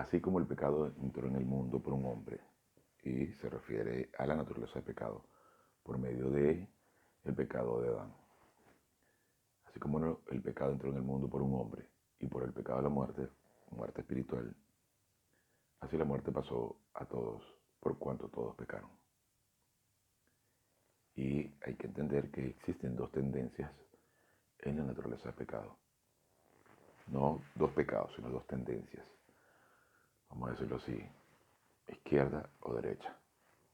Así como el pecado entró en el mundo por un hombre, y se refiere a la naturaleza del pecado, por medio de el pecado de Adán. Así como el pecado entró en el mundo por un hombre, y por el pecado de la muerte, muerte espiritual, así la muerte pasó a todos, por cuanto todos pecaron. Y hay que entender que existen dos tendencias en la naturaleza del pecado. No dos pecados, sino dos tendencias. Vamos a decirlo así, izquierda o derecha.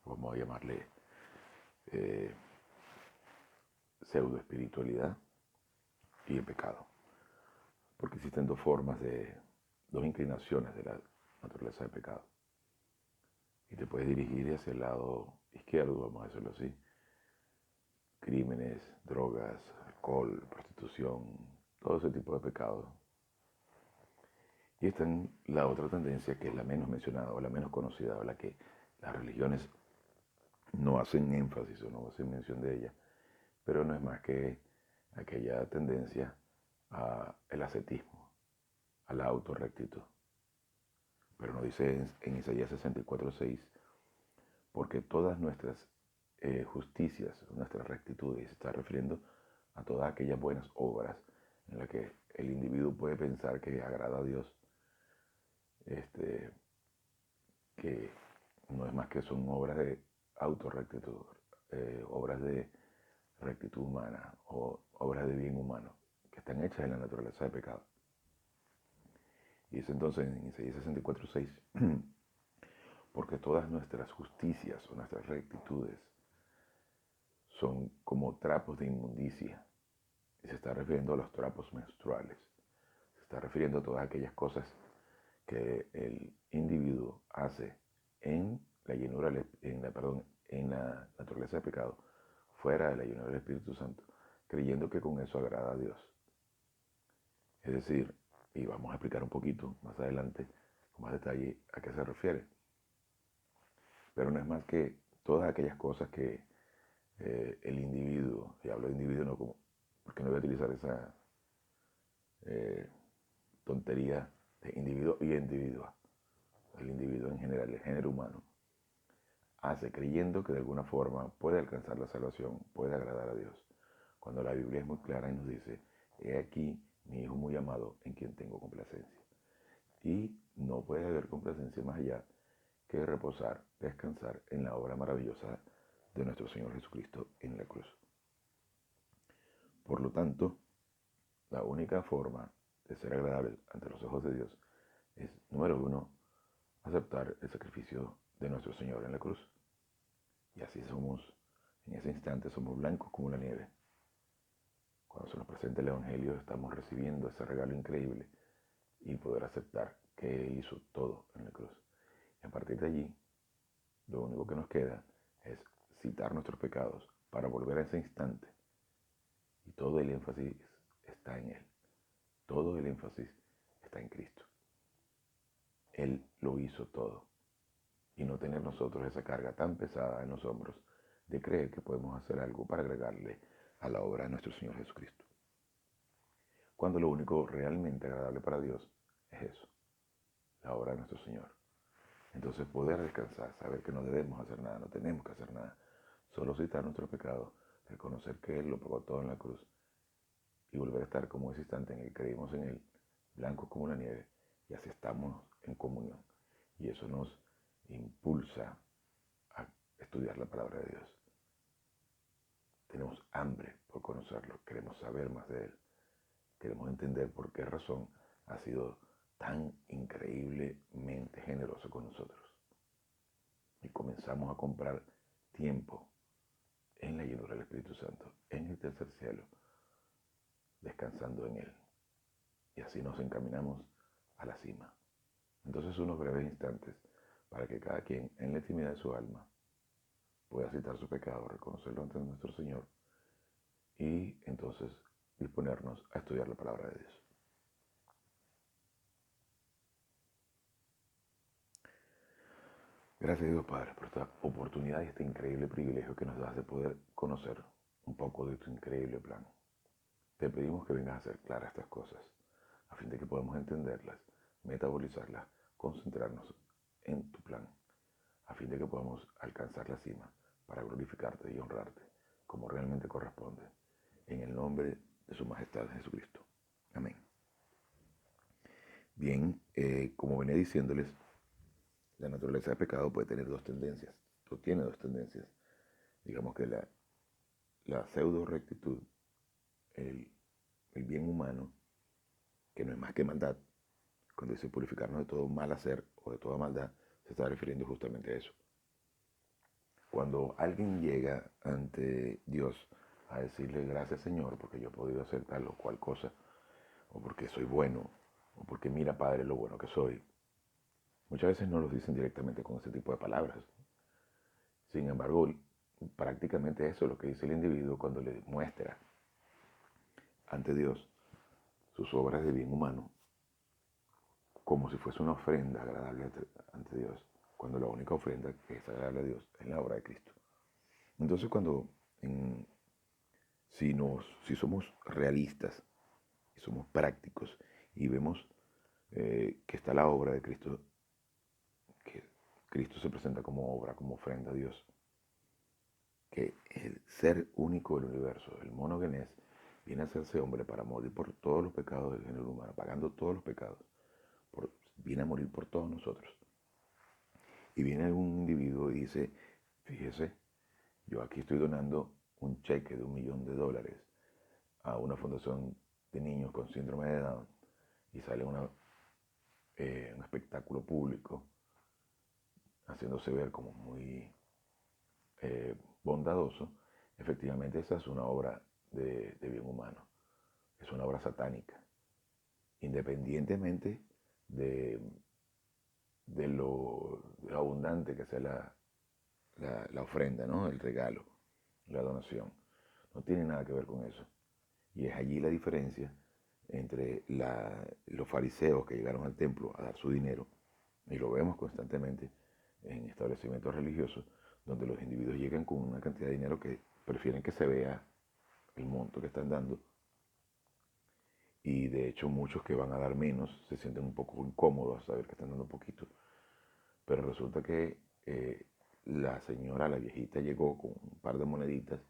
Vamos a llamarle eh, pseudo espiritualidad y el pecado. Porque existen dos inclinaciones de la naturaleza del pecado. Y te puedes dirigir hacia el lado izquierdo, vamos a decirlo así. Crímenes, drogas, alcohol, prostitución, todo ese tipo de pecados. Y está en la otra tendencia, que es la menos mencionada o la menos conocida, o la que las religiones no hacen énfasis o no hacen mención de ella, pero no es más que aquella tendencia al ascetismo, a la autorrectitud. Pero nos dice en Isaías 64:6, porque todas nuestras justicias, nuestras rectitudes, se está refiriendo a todas aquellas buenas obras en las que el individuo puede pensar que agrada a Dios, este, que no es más que son obras de autorrectitud, obras de rectitud humana o obras de bien humano, que están hechas en la naturaleza de pecado. Y dice entonces en Isaías 64:6, porque todas nuestras justicias o nuestras rectitudes son como trapos de inmundicia. Y se está refiriendo a los trapos menstruales. Se está refiriendo a todas aquellas cosas que el individuo hace en la llenura, en la naturaleza de pecado, fuera de la llenura del Espíritu Santo, creyendo que con eso agrada a Dios. Es decir, y vamos a explicar un poquito más adelante, con más detalle, a qué se refiere. Pero no es más que todas aquellas cosas que el individuo, y hablo de individuo no como, porque no voy a utilizar esa eh, tontería de individuo y individua, el individuo en general, el género humano, hace creyendo que de alguna forma puede alcanzar la salvación, puede agradar a Dios. Cuando la Biblia es muy clara y nos dice, he aquí mi hijo muy amado en quien tengo complacencia. Y no puede haber complacencia más allá que reposar, descansar en la obra maravillosa de nuestro Señor Jesucristo en la cruz. Por lo tanto, la única forma de ser agradable ante los ojos de Dios es, número uno, aceptar el sacrificio de nuestro Señor en la cruz. Y así somos, en ese instante somos blancos como la nieve. Cuando se nos presenta el Evangelio estamos recibiendo ese regalo increíble y poder aceptar que Él hizo todo en la cruz. Y a partir de allí, lo único que nos queda es citar nuestros pecados para volver a ese instante. Y todo el énfasis está en Él. Todo el énfasis está en Cristo. Él lo hizo todo. Y no tener nosotros esa carga tan pesada en los hombros de creer que podemos hacer algo para agregarle a la obra de nuestro Señor Jesucristo. Cuando lo único realmente agradable para Dios es eso, la obra de nuestro Señor. Entonces poder descansar, saber que no debemos hacer nada, no tenemos que hacer nada, solo citar nuestro pecado, reconocer que Él lo pagó todo en la cruz y volver a estar como ese instante en el que creímos en Él, blancos como la nieve, y así estamos en comunión. Y eso nos impulsa a estudiar la palabra de Dios. Tenemos hambre por conocerlo, queremos saber más de Él, queremos entender por qué razón ha sido tan increíblemente generoso con nosotros. Y comenzamos a comprar tiempo en la llenura del Espíritu Santo, en el tercer cielo, descansando en Él. Y así nos encaminamos a la cima. Entonces unos breves instantes para que cada quien en la intimidad de su alma pueda citar su pecado, reconocerlo ante nuestro Señor y entonces disponernos a estudiar la palabra de Dios. Gracias a Dios Padre por esta oportunidad y este increíble privilegio que nos das de poder conocer un poco de tu increíble plan. Te pedimos que vengas a hacer claras estas cosas, a fin de que podamos entenderlas, metabolizarlas, concentrarnos en tu plan, a fin de que podamos alcanzar la cima para glorificarte y honrarte como realmente corresponde, en el nombre de su majestad Jesucristo. Amén. Bien, como venía diciéndoles, la naturaleza del pecado puede tener dos tendencias, o tiene dos tendencias. Digamos que la pseudo rectitud, el bien humano, que no es más que maldad, cuando dice purificarnos de todo mal hacer o de toda maldad, se está refiriendo justamente a eso. Cuando alguien llega ante Dios a decirle gracias Señor porque yo he podido hacer tal o cual cosa, o porque soy bueno, o porque mira Padre lo bueno que soy, muchas veces no lo dicen directamente con ese tipo de palabras. Sin embargo, prácticamente eso es lo que dice el individuo cuando le muestra ante Dios sus obras de bien humano, como si fuese una ofrenda agradable ante Dios, cuando la única ofrenda que es agradable a Dios es la obra de Cristo. Entonces, si somos realistas y somos prácticos y vemos que está la obra de Cristo, que Cristo se presenta como obra, como ofrenda a Dios, que el ser único del universo, el monogenes, viene a hacerse hombre para morir por todos los pecados del género humano, pagando todos los pecados, viene a morir por todos nosotros. Y viene algún individuo y dice, fíjese, yo aquí estoy donando un cheque de $1.000.000 a una fundación de niños con síndrome de Down y sale un espectáculo público haciéndose ver como muy bondadoso. Efectivamente esa es una obra de bien humano, es una obra satánica, independientemente de lo abundante que sea la ofrenda, ¿no? El regalo, la donación. No tiene nada que ver con eso. Y es allí la diferencia entre los fariseos que llegaron al templo a dar su dinero, y lo vemos constantemente en establecimientos religiosos, donde los individuos llegan con una cantidad de dinero que prefieren que se vea el monto que están dando, y de hecho muchos que van a dar menos se sienten un poco incómodos a saber que están dando poquito, pero resulta que la señora, la viejita, llegó con un par de moneditas,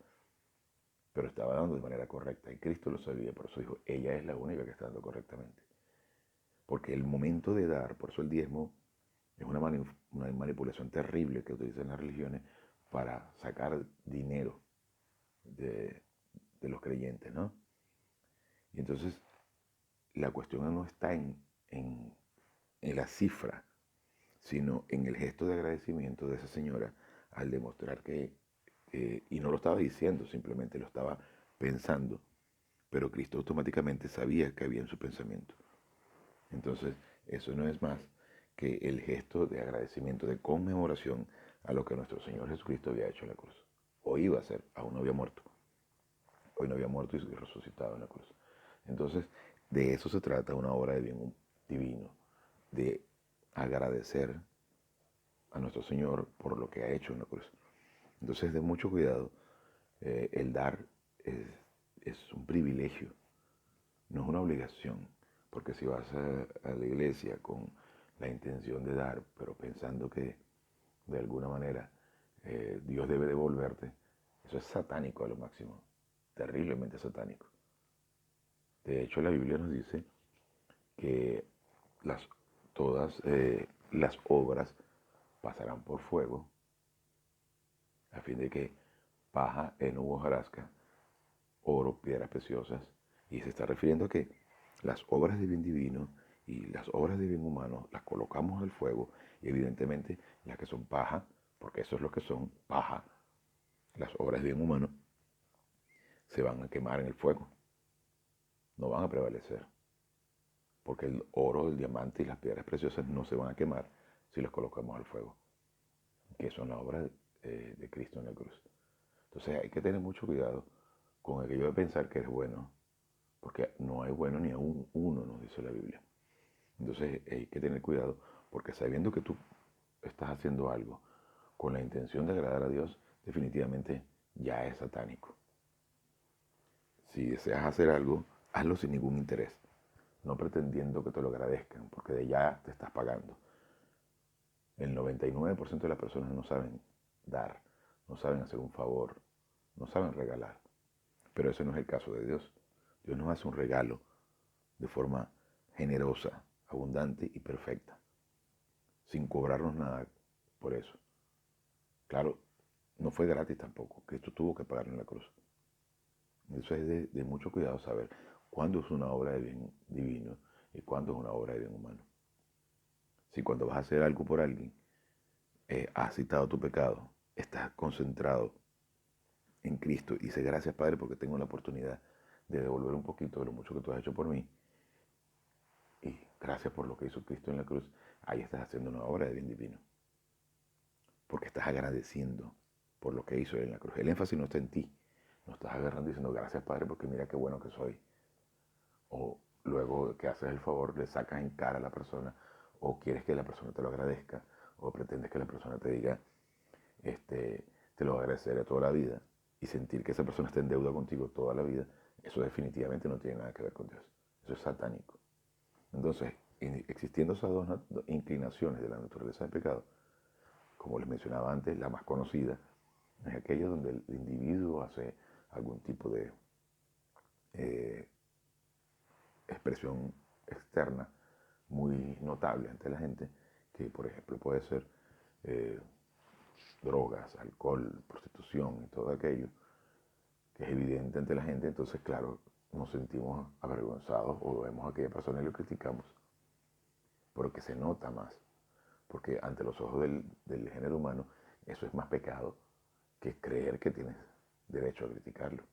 pero estaba dando de manera correcta, y Cristo lo sabía, por eso dijo, ella es la única que está dando correctamente. Porque el momento de dar, por eso el diezmo es una manipulación terrible que utilizan las religiones para sacar dinero de los creyentes, ¿no? Y entonces la cuestión no está en la cifra, sino en el gesto de agradecimiento de esa señora al demostrar y no lo estaba diciendo, simplemente lo estaba pensando, pero Cristo automáticamente sabía que había en su pensamiento. Entonces, eso no es más que el gesto de agradecimiento, de conmemoración a lo que nuestro Señor Jesucristo había hecho en la cruz. O iba a ser, aún no había muerto. Hoy no había muerto y resucitado en la cruz. Entonces, de eso se trata una obra de bien divino, de agradecer a nuestro Señor por lo que ha hecho en la cruz. Entonces, de mucho cuidado, el dar es un privilegio, no es una obligación, porque si vas a la iglesia con la intención de dar, pero pensando que de alguna manera Dios debe devolverte, eso es satánico a lo máximo, terriblemente satánico. De hecho, la Biblia nos dice que todas las obras pasarán por fuego, a fin de que paja, heno, hojarasca, oro, piedras preciosas, y se está refiriendo a que las obras de bien divino y las obras de bien humano las colocamos al fuego, y evidentemente las que son paja, porque eso es lo que son paja, las obras de bien humano, se van a quemar en el fuego, no van a prevalecer, porque el oro, el diamante y las piedras preciosas no se van a quemar si los colocamos al fuego, que son las obras de Cristo en la cruz. Entonces hay que tener mucho cuidado con aquello de pensar que es bueno, porque no hay bueno ni aún uno, nos dice la Biblia. Entonces hay que tener cuidado, porque sabiendo que tú estás haciendo algo con la intención de agradar a Dios, definitivamente ya es satánico. Si deseas hacer algo, hazlo sin ningún interés, no pretendiendo que te lo agradezcan, porque de ya te estás pagando. El 99% de las personas no saben dar, no saben hacer un favor, no saben regalar. Pero ese no es el caso de Dios. Dios nos hace un regalo de forma generosa, abundante y perfecta, sin cobrarnos nada por eso. Claro, no fue gratis tampoco. Cristo tuvo que pagar en la cruz. Eso es de mucho cuidado saber cuándo es una obra de bien divino y cuándo es una obra de bien humano. Si cuando vas a hacer algo por alguien, has citado tu pecado, estás concentrado en Cristo y dices gracias Padre porque tengo la oportunidad de devolver un poquito de lo mucho que tú has hecho por mí y gracias por lo que hizo Cristo en la cruz, ahí estás haciendo una obra de bien divino. Porque estás agradeciendo por lo que hizo Él en la cruz. El énfasis no está en ti. No estás agarrando diciendo gracias Padre porque mira qué bueno que soy. O luego que haces el favor le sacas en cara a la persona o quieres que la persona te lo agradezca o pretendes que la persona te diga te lo agradeceré toda la vida y sentir que esa persona está en deuda contigo toda la vida, eso definitivamente no tiene nada que ver con Dios. Eso es satánico. Entonces, existiendo esas dos inclinaciones de la naturaleza del pecado, como les mencionaba antes, la más conocida es aquella donde el individuo hace algún tipo de eh, expresión externa muy notable ante la gente, que por ejemplo puede ser eh, drogas, alcohol, prostitución y todo aquello, que es evidente ante la gente, entonces claro, nos sentimos avergonzados o vemos a aquella persona y lo criticamos, porque se nota más, porque ante los ojos del género humano eso es más pecado que creer que tienes derecho a criticarlo.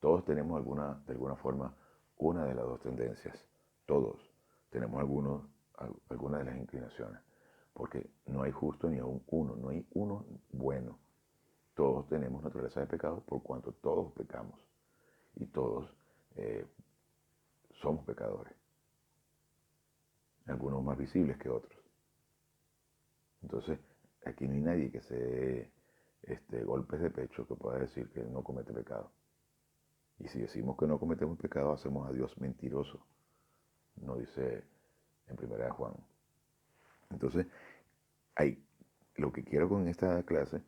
Todos tenemos de alguna forma una de las dos tendencias, todos tenemos alguna de las inclinaciones, porque no hay justo ni aún uno, no hay uno bueno. Todos tenemos naturaleza de pecado por cuanto todos pecamos y todos eh, somos pecadores, algunos más visibles que otros. Entonces, aquí no hay nadie que se dé golpes de pecho que pueda decir que no comete pecado. Y si decimos que no cometemos pecado, hacemos a Dios mentiroso, no dice en primera de Juan. Entonces, hay, lo que quiero con esta clase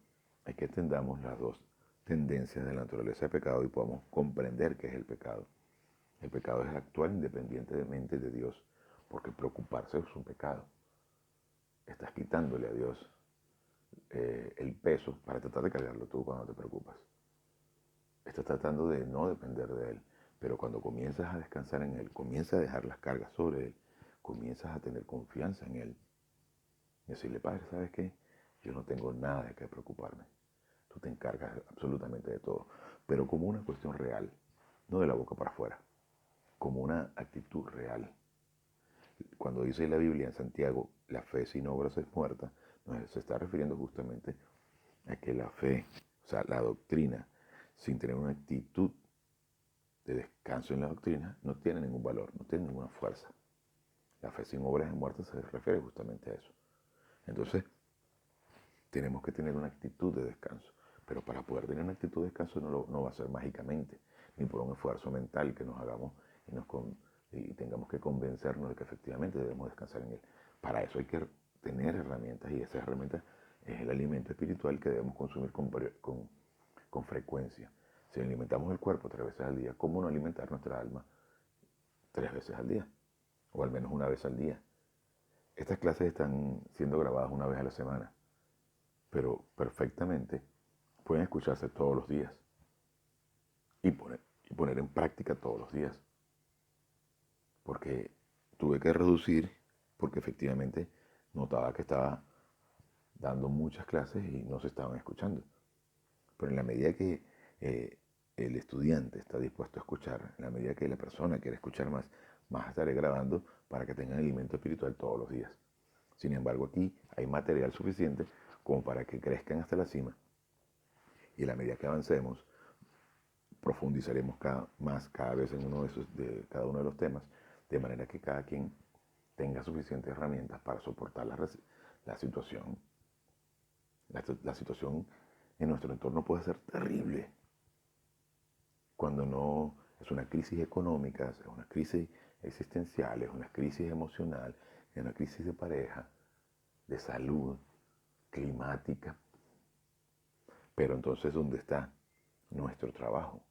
es que entendamos las dos tendencias de la naturaleza de pecado y podamos comprender qué es el pecado. El pecado es actuar independientemente de Dios, porque preocuparse es un pecado. Estás quitándole a Dios el peso para tratar de cargarlo tú cuando te preocupas. Estás tratando de no depender de Él, pero cuando comienzas a descansar en Él, comienzas a dejar las cargas sobre Él, comienzas a tener confianza en Él. Y decirle, Padre, ¿sabes qué? Yo no tengo nada de qué preocuparme. Tú te encargas absolutamente de todo, pero como una cuestión real, no de la boca para afuera, como una actitud real. Cuando dice la Biblia en Santiago, la fe sin obras es muerta, no, se está refiriendo justamente a que la fe, o sea, la doctrina, sin tener una actitud de descanso en la doctrina, no tiene ningún valor, no tiene ninguna fuerza. La fe sin obras es muerta se refiere justamente a eso. Entonces, tenemos que tener una actitud de descanso. Pero para poder tener una actitud de descanso no va a ser mágicamente, ni por un esfuerzo mental que nos hagamos y tengamos que convencernos de que efectivamente debemos descansar en Él. Para eso hay que tener herramientas y esas herramientas es el alimento espiritual que debemos consumir con frecuencia. Si alimentamos el cuerpo 3 veces al día, ¿cómo no alimentar nuestra alma 3 veces al día? O al menos una vez al día. Estas clases están siendo grabadas una vez a la semana, pero perfectamente pueden escucharse todos los días y poner en práctica todos los días. Porque tuve que reducir, porque efectivamente notaba que estaba dando muchas clases y no se estaban escuchando. Pero en la medida que el estudiante está dispuesto a escuchar, en la medida que la persona quiere escuchar más, más estaré grabando para que tengan alimento espiritual todos los días. Sin embargo, aquí hay material suficiente como para que crezcan hasta la cima. Y en la medida que avancemos, profundizaremos cada vez en cada uno de los temas, de manera que cada quien tenga suficientes herramientas para soportar la situación. La situación en nuestro entorno puede ser terrible. Cuando no es una crisis económica, es una crisis existencial, es una crisis emocional, es una crisis de pareja, de salud, climática. Pero entonces, ¿dónde está nuestro trabajo?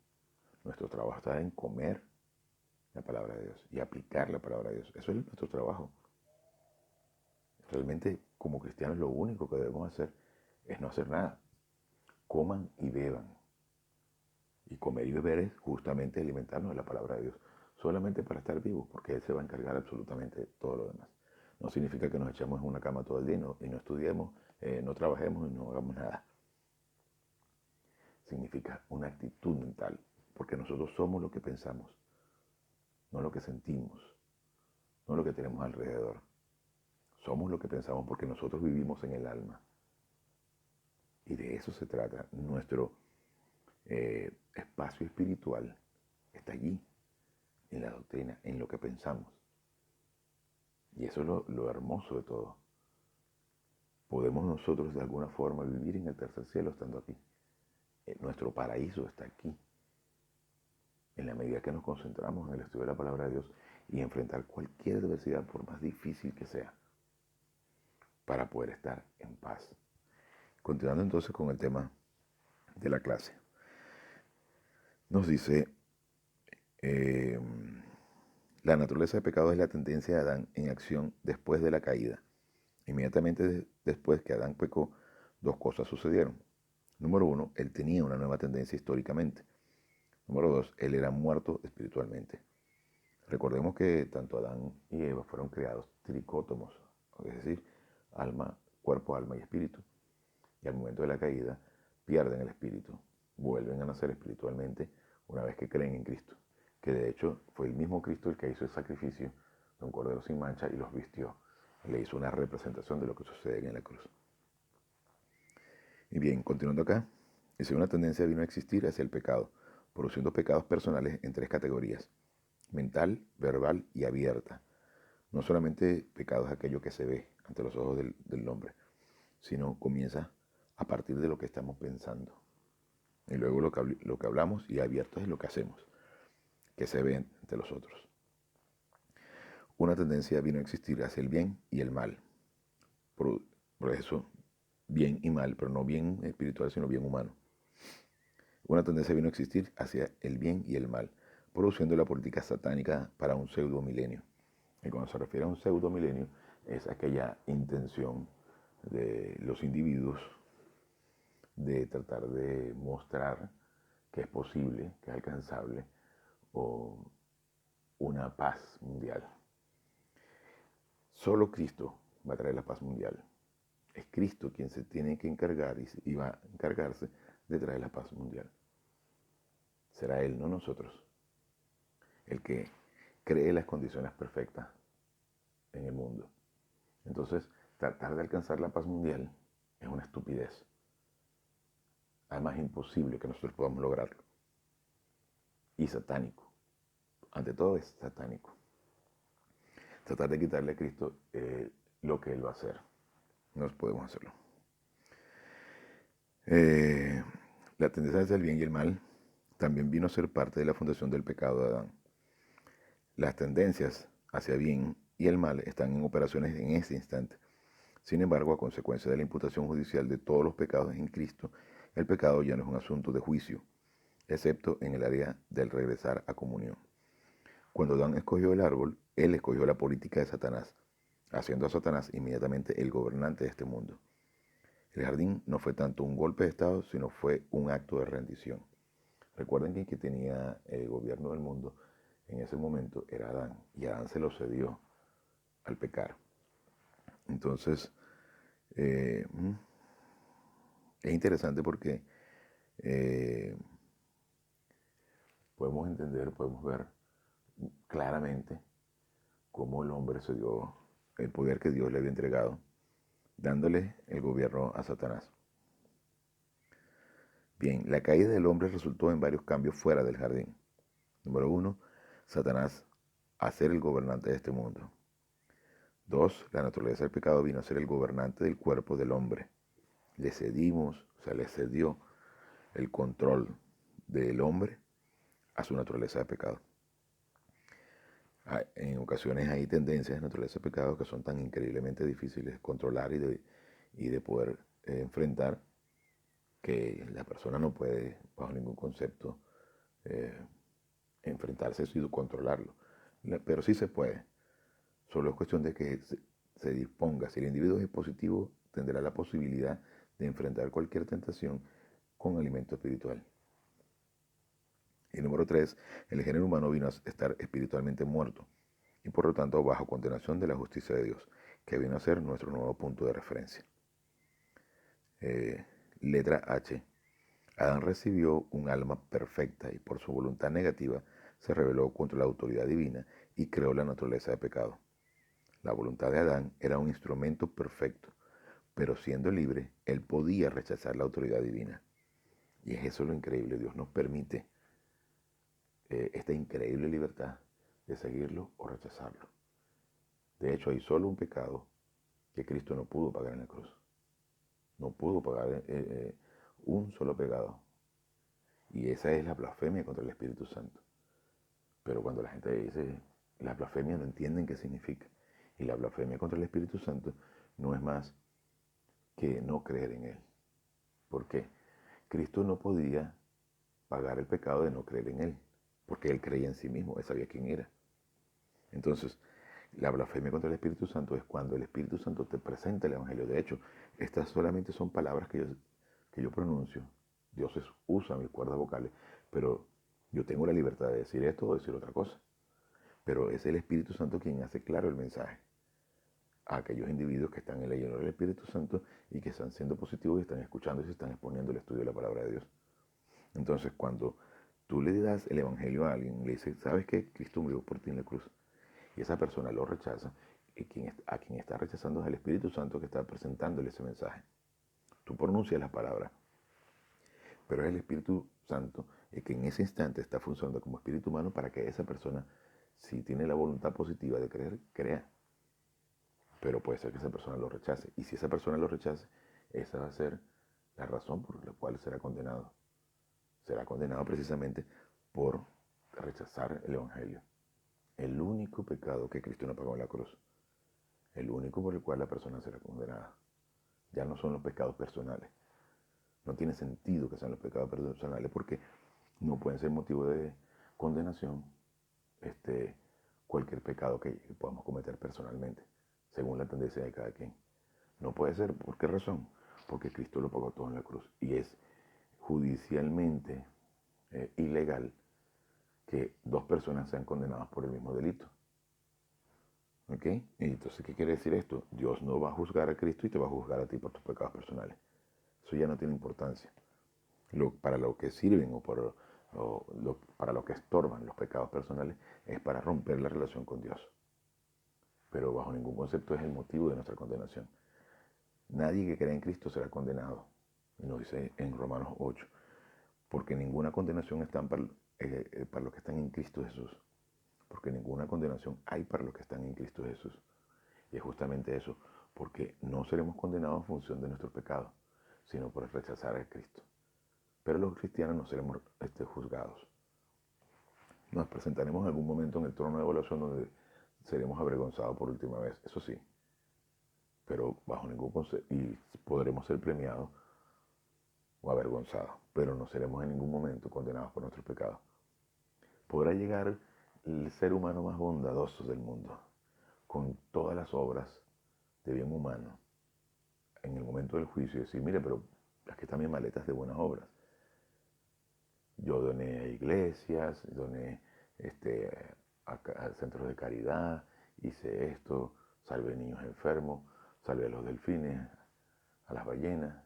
Nuestro trabajo está en comer la palabra de Dios y aplicar la palabra de Dios. Eso es nuestro trabajo. Realmente, como cristianos, lo único que debemos hacer es no hacer nada. Coman y beban. Y comer y beber es justamente alimentarnos de la palabra de Dios. Solamente para estar vivos, porque Él se va a encargar absolutamente de todo lo demás. No significa que nos echemos en una cama todo el día y no estudiemos, no trabajemos y no hagamos nada. Significa una actitud mental, porque nosotros somos lo que pensamos, no lo que sentimos, no lo que tenemos alrededor. Somos lo que pensamos porque nosotros vivimos en el alma. Y de eso se trata. Nuestro espacio espiritual está allí, en la doctrina, en lo que pensamos. Y eso es lo hermoso de todo. Podemos nosotros de alguna forma vivir en el tercer cielo estando aquí. Nuestro paraíso está aquí. En la medida que nos concentramos en el estudio de la palabra de Dios y enfrentar cualquier adversidad, por más difícil que sea, para poder estar en paz. Continuando entonces con el tema de la clase. Nos dice, la naturaleza de pecado es la tendencia de Adán en acción después de la caída. Inmediatamente después que Adán pecó, dos cosas sucedieron. Número uno, él tenía una nueva tendencia históricamente. Número dos, él era muerto espiritualmente. Recordemos que tanto Adán y Eva fueron creados tricótomos, es decir, alma, cuerpo, alma y espíritu. Y al momento de la caída pierden el espíritu, vuelven a nacer espiritualmente una vez que creen en Cristo. Que de hecho fue el mismo Cristo el que hizo el sacrificio de un cordero sin mancha y los vistió. Le hizo una representación de lo que sucede en la cruz. Y bien, continuando acá, dice, una tendencia vino a existir hacia el pecado, produciendo pecados personales en tres categorías: mental, verbal y abierta. No solamente pecado es aquello que se ve ante los ojos del hombre, sino comienza a partir de lo que estamos pensando. Y luego lo que hablamos, y abierto es lo que hacemos, que se ve ante los otros. Una tendencia vino a existir hacia el bien y el mal. Por eso, bien y mal, pero no bien espiritual, sino bien humano. Una tendencia vino a existir hacia el bien y el mal, produciendo la política satánica para un pseudo milenio. Y cuando se refiere a un pseudo milenio, es aquella intención de los individuos de tratar de mostrar que es posible, que es alcanzable, o una paz mundial. Solo Cristo va a traer la paz mundial. Es Cristo quien se tiene que encargar y va a encargarse de traer la paz mundial. Será Él, no nosotros, el que cree las condiciones perfectas en el mundo. Entonces, tratar de alcanzar la paz mundial es una estupidez. Además, imposible que nosotros podamos lograrlo. Y satánico. Ante todo es satánico. Tratar de quitarle a Cristo lo que Él va a hacer. No podemos hacerlo. La tendencia hacia el bien y el mal también vino a ser parte de la fundación del pecado de Adán. Las tendencias hacia bien y el mal están en operaciones en ese instante. Sin embargo, a consecuencia de la imputación judicial de todos los pecados en Cristo, el pecado ya no es un asunto de juicio, excepto en el área del regresar a comunión. Cuando Adán escogió el árbol, él escogió la política de Satanás, haciendo a Satanás inmediatamente el gobernante de este mundo. El jardín no fue tanto un golpe de Estado, sino fue un acto de rendición. Recuerden que el que tenía el gobierno del mundo en ese momento era Adán, y Adán se lo cedió al pecar. Entonces, es interesante porque podemos entender, podemos ver claramente cómo el hombre se dio el poder que Dios le había entregado, dándole el gobierno a Satanás. Bien, la caída del hombre resultó en varios cambios fuera del jardín. Número 1, Satanás a ser el gobernante de este mundo. 2, la naturaleza del pecado vino a ser el gobernante del cuerpo del hombre. Le cedimos, le cedió el control del hombre a su naturaleza de pecado. En ocasiones hay tendencias de naturaleza de pecado que son tan increíblemente difíciles de controlar y de poder enfrentar, que la persona no puede, bajo ningún concepto, eh, enfrentarse a eso y controlarlo. Pero sí se puede. Solo es cuestión de que se disponga. Si el individuo es positivo, tendrá la posibilidad de enfrentar cualquier tentación con alimento espiritual. Y número 3, el género humano vino a estar espiritualmente muerto y por lo tanto bajo condenación de la justicia de Dios, que vino a ser nuestro nuevo punto de referencia. Letra H. Adán recibió un alma perfecta y por su voluntad negativa se rebeló contra la autoridad divina y creó la naturaleza de pecado. La voluntad de Adán era un instrumento perfecto, pero siendo libre, él podía rechazar la autoridad divina. Y es eso lo increíble. Dios nos permite esta increíble libertad de seguirlo o rechazarlo. De hecho, hay solo un pecado que Cristo no pudo pagar en la cruz. No pudo pagar un solo pecado. Y esa es la blasfemia contra el Espíritu Santo. Pero cuando la gente dice la blasfemia, no entienden qué significa. Y la blasfemia contra el Espíritu Santo no es más que no creer en Él. ¿Por qué? Cristo no podía pagar el pecado de no creer en Él, porque Él creía en sí mismo, Él sabía quién era. Entonces, la blasfemia contra el Espíritu Santo es cuando el Espíritu Santo te presenta el Evangelio. De hecho, estas solamente son palabras que yo pronuncio. Dios usa mis cuerdas vocales, pero yo tengo la libertad de decir esto o decir otra cosa. Pero es el Espíritu Santo quien hace claro el mensaje a aquellos individuos que están en la llenura del Espíritu Santo y que están siendo positivos y están escuchando y se están exponiendo el estudio de la palabra de Dios. Entonces, cuando tú le das el Evangelio a alguien, le dices, ¿sabes qué? Cristo murió por ti en la cruz. Y esa persona lo rechaza, y a quien está rechazando es el Espíritu Santo que está presentándole ese mensaje. Tú pronuncias las palabras, pero es el Espíritu Santo el que en ese instante está funcionando como espíritu humano para que esa persona, si tiene la voluntad positiva de creer, crea. Pero puede ser que esa persona lo rechace. Y si esa persona lo rechace, esa va a ser la razón por la cual será condenado. Será condenado precisamente por rechazar el Evangelio. El único pecado que Cristo no pagó en la cruz. El único por el cual la persona será condenada. Ya no son los pecados personales. No tiene sentido que sean los pecados personales porque no pueden ser motivo de condenación cualquier pecado que podamos cometer personalmente, según la tendencia de cada quien. No puede ser. ¿Por qué razón? Porque Cristo lo pagó todo en la cruz. Y es judicialmente ilegal que dos personas sean condenadas por el mismo delito. ¿Ok? Y entonces, ¿qué quiere decir esto? Dios no va a juzgar a Cristo y te va a juzgar a ti por tus pecados personales. Eso ya no tiene importancia. Para lo que sirven para lo que estorban los pecados personales es para romper la relación con Dios. Pero bajo ningún concepto es el motivo de nuestra condenación. Nadie que crea en Cristo será condenado. Y nos dice en Romanos 8, porque ninguna condenación está para los que están en Cristo Jesús. Porque ninguna condenación hay para los que están en Cristo Jesús. Y es justamente eso, porque no seremos condenados en función de nuestros pecados, sino por rechazar a Cristo. Pero los cristianos no seremos juzgados. Nos presentaremos en algún momento en el trono de evaluación donde seremos avergonzados por última vez, eso sí, pero bajo ningún concepto, y podremos ser premiados o avergonzados, pero no seremos en ningún momento condenados por nuestros pecados. Podrá llegar el ser humano más bondadoso del mundo, con todas las obras de bien humano, en el momento del juicio, y decir, mire, pero aquí están mis maletas de buenas obras. Yo doné a iglesias, doné a centros de caridad, hice esto, salvé niños enfermos, salvé a los delfines, a las ballenas.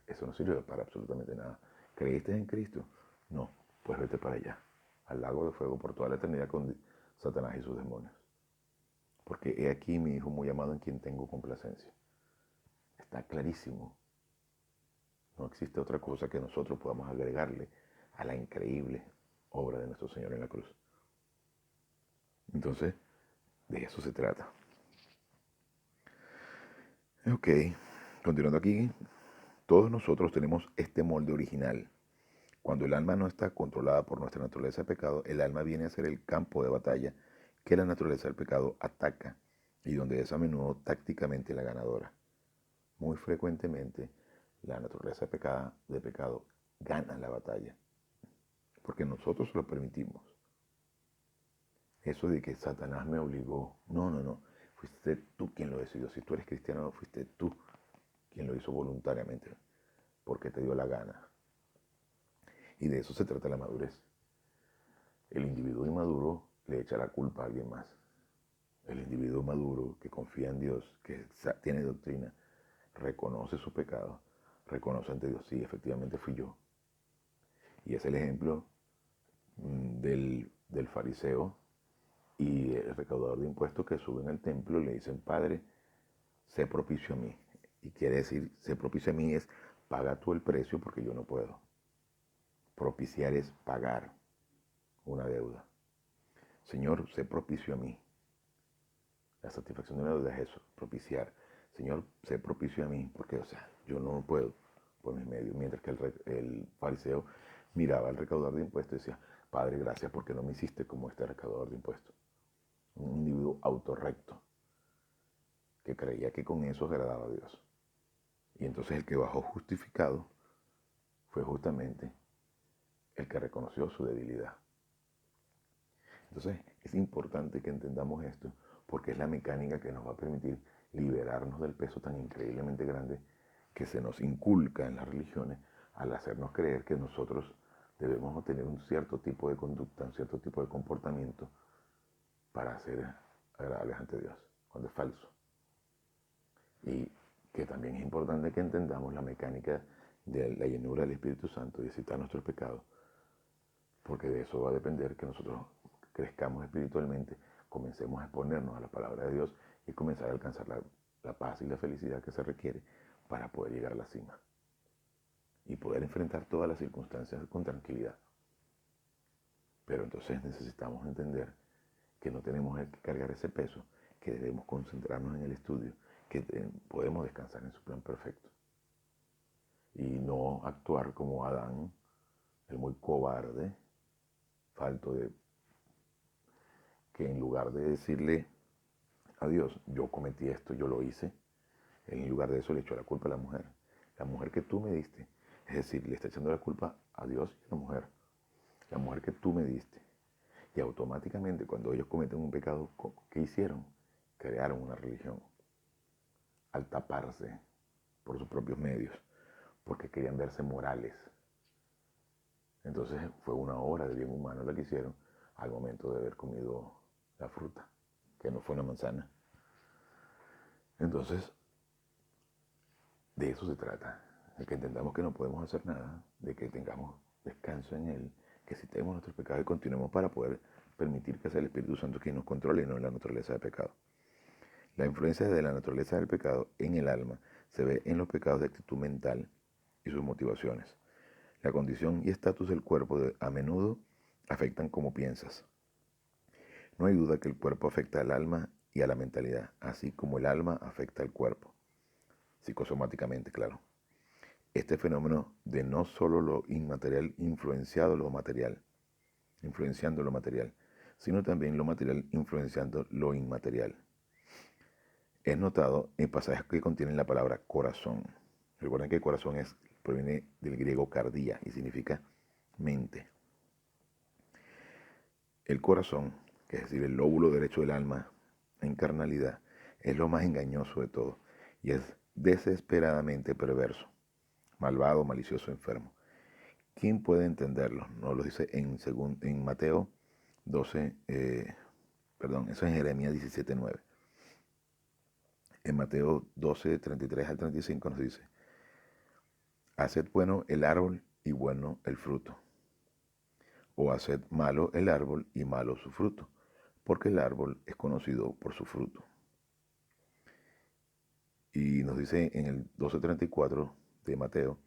Eso no sirve para absolutamente nada. ¿Creíste en Cristo? No, pues vete para allá, al lago de fuego por toda la eternidad con Satanás y sus demonios. Porque he aquí mi Hijo muy amado en quien tengo complacencia. Está clarísimo. No existe otra cosa que nosotros podamos agregarle a la increíble obra de nuestro Señor en la cruz. Entonces, de eso se trata. Ok, continuando aquí, todos nosotros tenemos este molde original. Cuando el alma no está controlada por nuestra naturaleza de pecado, el alma viene a ser el campo de batalla que la naturaleza del pecado ataca y donde es a menudo tácticamente la ganadora. Muy frecuentemente, la naturaleza de pecado gana la batalla, porque nosotros lo permitimos. Eso de que Satanás me obligó, no, fuiste tú quien lo decidió. Si tú eres cristiano, fuiste tú quien lo hizo voluntariamente, porque te dio la gana. Y de eso se trata la madurez. El individuo inmaduro le echa la culpa a alguien más. El individuo maduro que confía en Dios, que tiene doctrina, reconoce su pecado, reconoce ante Dios, sí, efectivamente fui yo. Y es el ejemplo del fariseo y el recaudador de impuestos que suben al templo y le dicen, Padre, sé propicio a mí. Y quiere decir, sé propicio a mí es, paga tú el precio porque yo no puedo. Propiciar es pagar una deuda. Señor, sé propicio a mí. La satisfacción de una deuda es eso, propiciar. Señor, sé propicio a mí, porque, o sea, yo no puedo por mis medios. Mientras que el fariseo miraba al recaudador de impuestos y decía, Padre, gracias porque no me hiciste como este recaudador de impuestos. Un individuo autorrecto que creía que con eso agradaba a Dios. Y entonces el que bajó justificado fue justamente el que reconoció su debilidad. Entonces es importante que entendamos esto porque es la mecánica que nos va a permitir liberarnos del peso tan increíblemente grande que se nos inculca en las religiones al hacernos creer que nosotros debemos tener un cierto tipo de conducta, un cierto tipo de comportamiento para ser agradables ante Dios, cuando es falso. Y que también es importante que entendamos la mecánica de la llenura del Espíritu Santo y de citar nuestros pecados, porque de eso va a depender que nosotros crezcamos espiritualmente, comencemos a exponernos a la palabra de Dios y comenzar a alcanzar la paz y la felicidad que se requiere para poder llegar a la cima y poder enfrentar todas las circunstancias con tranquilidad. Pero entonces necesitamos entender que no tenemos que cargar ese peso, que debemos concentrarnos en el estudio, que podemos descansar en su plan perfecto y no actuar como Adán, el muy cobarde, falto de que en lugar de decirle a Dios, yo cometí esto, yo lo hice, en lugar de eso le echó la culpa a la mujer que tú me diste, es decir, le está echando la culpa a Dios y a la mujer que tú me diste. Y automáticamente cuando ellos cometen un pecado, ¿qué hicieron? Crearon una religión al taparse por sus propios medios, porque querían verse morales. Entonces fue una obra de bien humano la que hicieron al momento de haber comido la fruta, que no fue una manzana. Entonces, de eso se trata, de que entendamos que no podemos hacer nada, de que tengamos descanso en Él, que citemos nuestros pecados y continuemos para poder permitir que sea el Espíritu Santo quien nos controle y no la naturaleza de pecado. La influencia de la naturaleza del pecado en el alma se ve en los pecados de actitud mental y sus motivaciones. La condición y estatus del cuerpo a menudo afectan cómo piensas. No hay duda que el cuerpo afecta al alma y a la mentalidad, así como el alma afecta al cuerpo, psicosomáticamente, claro. Este fenómeno de no solo lo inmaterial influenciando lo material, sino también lo material influenciando lo inmaterial. Es notado en pasajes que contienen la palabra corazón. Recuerden que corazón proviene del griego cardia y significa mente. El corazón, que es decir, el lóbulo derecho del alma en carnalidad, es lo más engañoso de todo y es desesperadamente perverso, malvado, malicioso, enfermo. ¿Quién puede entenderlo? Nos lo dice en Mateo 12, eso es en Jeremías 17:9. En Mateo 12, 33 al 35 nos dice, haced bueno el árbol y bueno el fruto, o haced malo el árbol y malo su fruto, porque el árbol es conocido por su fruto. Y nos dice en el 12:34 de Mateo,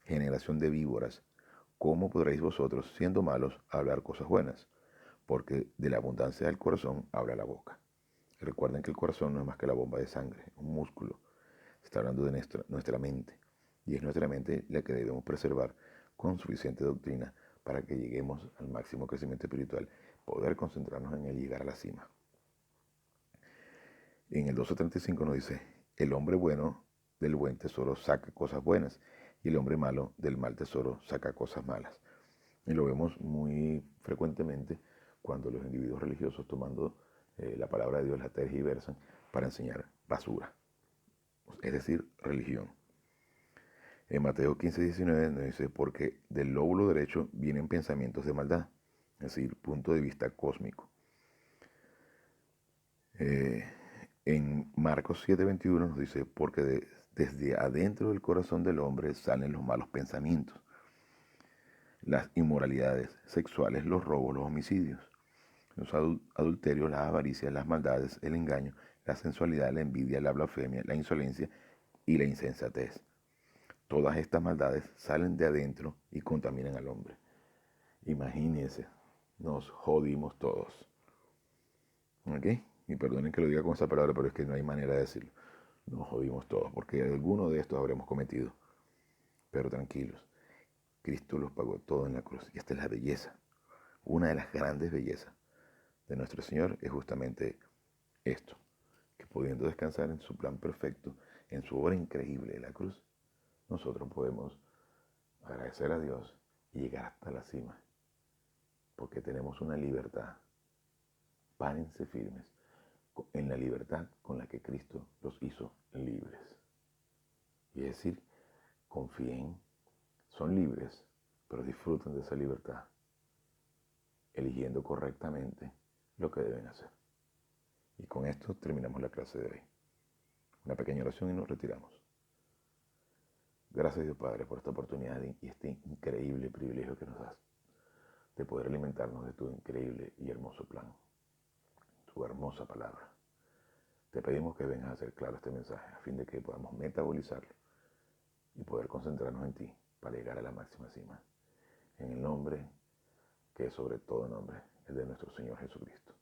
generación de víboras, ¿cómo podréis vosotros, siendo malos, hablar cosas buenas? Porque de la abundancia del corazón habla la boca. Recuerden que el corazón no es más que la bomba de sangre, un músculo. Se está hablando de nuestra mente. Y es nuestra mente la que debemos preservar con suficiente doctrina para que lleguemos al máximo crecimiento espiritual, poder concentrarnos en el llegar a la cima. En el 12:35 nos dice, el hombre bueno del buen tesoro saca cosas buenas y el hombre malo del mal tesoro saca cosas malas. Y lo vemos muy frecuentemente cuando los individuos religiosos tomando la palabra de Dios la tergiversan para enseñar basura, es decir, religión. En Mateo 15:19 nos dice, porque del lóbulo derecho vienen pensamientos de maldad, es decir, punto de vista cósmico. En Marcos 7:21 nos dice, porque desde adentro del corazón del hombre salen los malos pensamientos, las inmoralidades sexuales, los robos, los homicidios, los adulterios, las avaricias, las maldades, el engaño, la sensualidad, la envidia, la blasfemia, la insolencia y la insensatez. Todas estas maldades salen de adentro y contaminan al hombre. Imagínense, nos jodimos todos. ¿Ok? Y perdonen que lo diga con esa palabra, pero es que no hay manera de decirlo. Nos jodimos todos, porque alguno de estos habremos cometido. Pero tranquilos, Cristo los pagó todo en la cruz. Y esta es la belleza. Una de las grandes bellezas de nuestro Señor es justamente esto, que pudiendo descansar en su plan perfecto, en su obra increíble de la cruz, nosotros podemos agradecer a Dios y llegar hasta la cima, porque tenemos una libertad. Párense firmes en la libertad con la que Cristo los hizo libres. Y es decir, confíen, son libres, pero disfruten de esa libertad, eligiendo correctamente lo que deben hacer. Y con esto terminamos la clase de hoy. Una pequeña oración y nos retiramos. Gracias Dios Padre por esta oportunidad y este increíble privilegio que nos das de poder alimentarnos de tu increíble y hermoso plan, tu hermosa palabra. Te pedimos que vengas a hacer claro este mensaje a fin de que podamos metabolizarlo y poder concentrarnos en ti para llegar a la máxima cima. En el nombre que es sobre todo nombre, el de nuestro Señor Jesucristo.